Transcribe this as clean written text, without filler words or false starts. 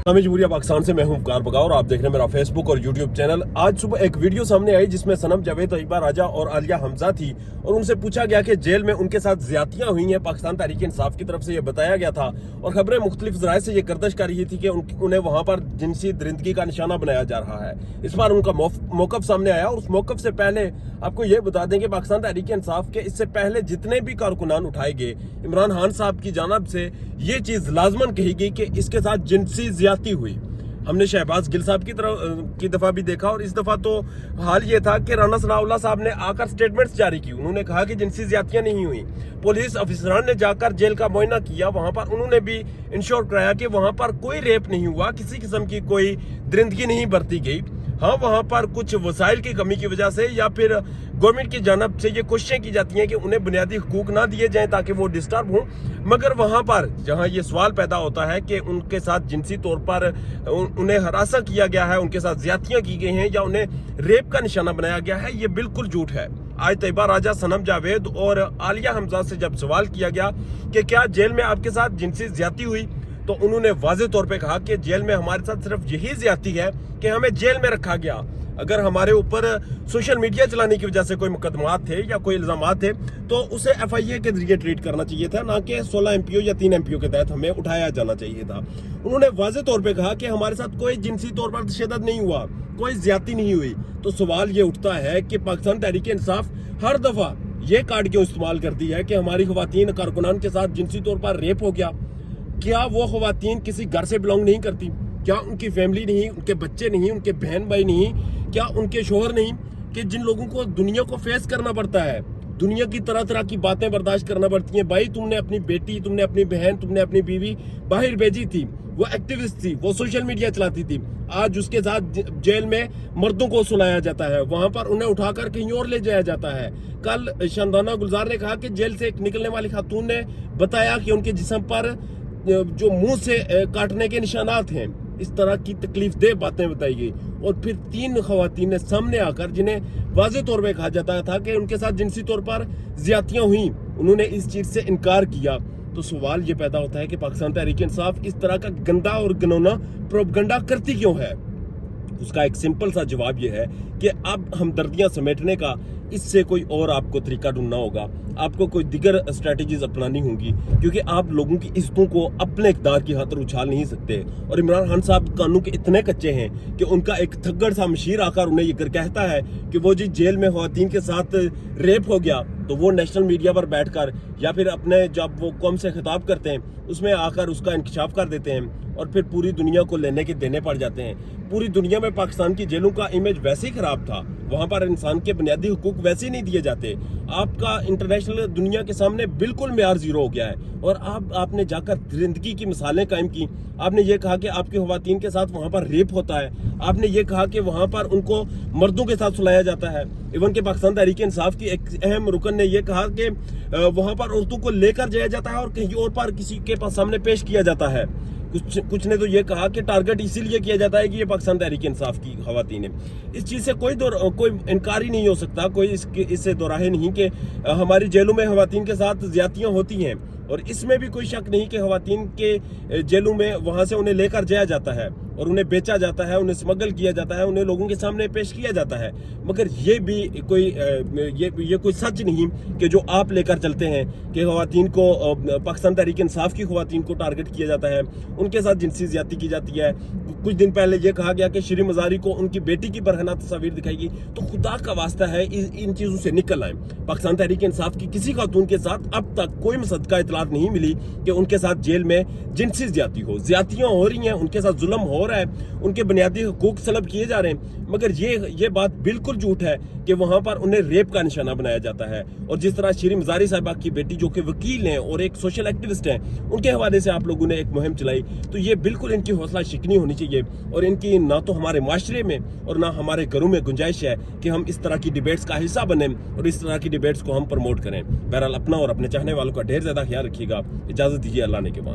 मजबूरिया पाकिस्तान से मैं हूं वकार बगाओ और आप देख रहे हैं मेरा फेसबुक और यूट्यूब चैनल। आज सुबह एक वीडियो सामने आई जिसमें सनम जावेद तैयबा राजा और आलिया हमजा थी और उनसे पूछा गया कि जेल में उनके साथ ज्यादतियां हुई हैं। पाकिस्तान तहरीक इंसाफ की तरफ से ये बताया गया था और खबरें मुख्तलिफ जराए से ये गर्दिश कर रही थी कि उन्हें वहां पर जिनसी दरिंदगी का निशाना बनाया जा रहा है। इस बार उनका मौकफ सामने आया और उस मौकफ से पहले आपको ये बता दें कि पाकिस्तान तहरीक इंसाफ के इससे पहले जितने भी कारकुनान उठाए गए, इमरान खान साहब की जानिब से ये चीज लाजमन कही गई कि इसके साथ जिनसी ज्यादती हुई। हमने शहबाज गिल साहब की दफा भी देखा और इस दफा तो हाल ये था कि राना सनाउल्लाह साहब ने आकर स्टेटमेंट्स जारी की। उन्होंने कहा कि जिनसी ज्यादतियां नहीं हुई। पुलिस अफसरान ने जाकर जेल का मुआयना किया, वहां पर उन्होंने भी इंश्योर कराया कि वहां पर कोई रेप नहीं हुआ, किसी किस्म की कोई दरिंदगी नहीं बरती गई। हाँ, वहां पर कुछ वसाइल की कमी की वजह से या फिर गवर्नमेंट की जानब से ये कोशिशें की जाती हैं कि उन्हें बुनियादी हुकूक ना दिए जाएं ताकि वो डिस्टर्ब हों। मगर वहां पर जहां ये सवाल पैदा होता है कि उनके साथ जिनसी तौर पर उन्हें हरासा किया गया है, उनके साथ ज्यादतियां की गई हैं या उन्हें रेप का निशाना बनाया गया है, ये बिल्कुल झूठ है। आज तैयबा राजा, सनम जावेद और आलिया हमजा से जब सवाल किया गया कि क्या जेल में आपके साथ जिनसी ज्यादती हुई, तो उन्होंने वाज़ेह तौर पे कहा कि जेल में हमारे साथ सिर्फ यही ज्यादती है कि हमें जेल में रखा गया। अगर हमारे ऊपर सोशल मीडिया चलाने की वजह से कोई मुकदमात थे या कोई इल्जामात थे तो उसे FIA के जरिए ट्रीट करना चाहिए था, ना कि 16 MPO या 3 MPO के तहत हमें उठाया जाना चाहिए था। उन्होंने वाज़ेह तौर पे कहा कि हमारे साथ कोई जिनसी तौर पर तशद्दुद नहीं हुआ, कोई ज्यादती नहीं हुई। तो सवाल ये उठता है कि पाकिस्तान तहरीक इंसाफ हर दफा ये कार्ड क्यों इस्तेमाल करती है कि हमारी खवातीन कारकुनान के साथ जिनसी तौर पर रेप हो गया। क्या वो खवातीन किसी घर से बिलोंग नहीं करती? क्या उनकी फैमिली नहीं, उनके बच्चे नहीं, उनके बहन भाई नहीं, क्या उनके शोहर नहीं, कि जिन लोगों को दुनिया को फेस करना पड़ता है, दुनिया की तरह तरह की बातें बर्दाश्त करना पड़ती हैं। भाई, तुमने अपनी बेटी, तुमने अपनी बहन, तुमने अपनी बीवी बाहर भेजी थी, वो एक्टिविस्ट थी, वो सोशल मीडिया चलाती थी। आज उसके साथ जेल में मर्दों को सुलाया जाता है, वहां पर उन्हें उठाकर कहीं और ले जाया जाता है। कल शानदाना गुलजार ने कहा कि जेल से निकलने वाली खातून ने बताया कि उनके जिस्म पर जो मुंह से काटने के निशानात हैं, इस तरह की तकलीफ दे बातें बताई गई। और फिर 3 खवातीन ने सामने आकर, जिन्हें वाज़ेह तौर पे कहा जाता था कि उनके साथ जिनसी तौर पर ज्यादतियां हुई, उन्होंने इस चीज से इनकार किया। तो सवाल ये पैदा होता है कि पाकिस्तान तहरीक इंसाफ इस तरह का गंदा और घिनौना प्रोपगंडा करती क्यों है। उसका एक सिंपल सा जवाब यह है कि अब हमदर्दियां समेटने का इससे कोई और आपको तरीका ढूंढना होगा, आपको कोई दिगर स्ट्रेटजीज अपनानी होंगी, क्योंकि आप लोगों की इज्जतों को अपने इक़्तिदार की खातिर उछाल नहीं सकते। और इमरान खान साहब कानून के इतने कच्चे हैं कि उनका एक थग्गड़ सा मशीर आकर उन्हें ये कहता है कि वो जी जेल में ख़वातीन के साथ रेप हो गया, तो वो नेशनल मीडिया पर बैठकर या फिर अपने जब वो कौम से खिताब करते हैं उसमें आकर उसका इंकशाफ कर देते हैं और फिर पूरी दुनिया को लेने के देने पड़ जाते हैं। पूरी दुनिया में पाकिस्तान की जेलों का इमेज वैसे ही खराब था, वहां पर इंसान के बुनियादी हुकूक वैसे ही नहीं दिए जाते। आपका इंटरनेशनल दुनिया के सामने बिल्कुल मेयार जीरो हो गया है और आपने जाकर दरिंदगी की मिसालें कायम की। आपने ये कहा कि आपकी खवातीन के साथ वहां पर रेप होता है, आपने ये कहा कि वहां पर उनको मर्दों के साथ सुलाया जाता है। इवन के पाकिस्तान तहरीक इंसाफ की एक अहम रुकन ने यह कहा कि वहां पर औरतों को लेकर जाया जाता है और कहीं और पर किसी के पास सामने पेश किया जाता है। कुछ ने तो ये कहा कि टारगेट इसीलिए किया जाता है कि ये पाकिस्तान तहरीक इंसाफ की खवातीन है। इस चीज़ से कोई इनकार ही नहीं हो सकता, कोई इससे दोराहे नहीं कि हमारी जेलों में खवातीन के साथ ज्यादतियां होती हैं और इसमें भी कोई शक नहीं कि खवातीन के जेलों में वहां से उन्हें लेकर जाया जाता है और उन्हें बेचा जाता है, उन्हें स्मगल किया जाता है, उन्हें लोगों के सामने पेश किया जाता है। मगर ये भी कोई सच नहीं कि जो आप लेकर चलते हैं कि खवातीन को, पाकिस्तान तहरीक इंसाफ की खवातीन को टारगेट किया जाता है, उनके साथ जिनसी ज्यादती की जाती है। कुछ दिन पहले ये कहा गया कि श्री मजारी को उनकी बेटी की बरहना तस्वीर दिखाएगी। तो खुदा का वास्ता है इन चीज़ों से निकल आए। पाकिस्तान तहरीक इंसाफ की किसी खातून के साथ अब तक कोई मुसद्दका इतलात नहीं मिली कि उनके साथ जेल में जिनसी ज्यादती हो। ज्यादतियां हो रही हैं, उनके साथ जुल्म हो रहा है, उनके बुनियादी हुकूक सलब किए जा रहे हैं। मगर ये बात बिल्कुल झूठ है कि वहां पर उन्हें रेप का निशाना बनाया जाता है। और जिस तरह श्री मजारी साहिबा की बेटी, जो कि वकील हैं और एक सोशल एक्टिविस्ट हैं, उनके हवाले से आप लोगों ने एक मुहिम चलाई, तो ये बिल्कुल इनकी हौसला शिकनी होनी चाहिए। और इनकी ना तो हमारे माशरे में और ना हमारे घरों में गुंजाइश है कि हम इस तरह की डिबेट्स का हिस्सा बने और इस तरह की डिबेट्स को हम प्रमोट करें। बहरहाल अपना और अपने चाहने वालों का ढेर ज्यादा ख्याल रखिएगा। इजाजत दीजिए, अल्लाह ने के बाद।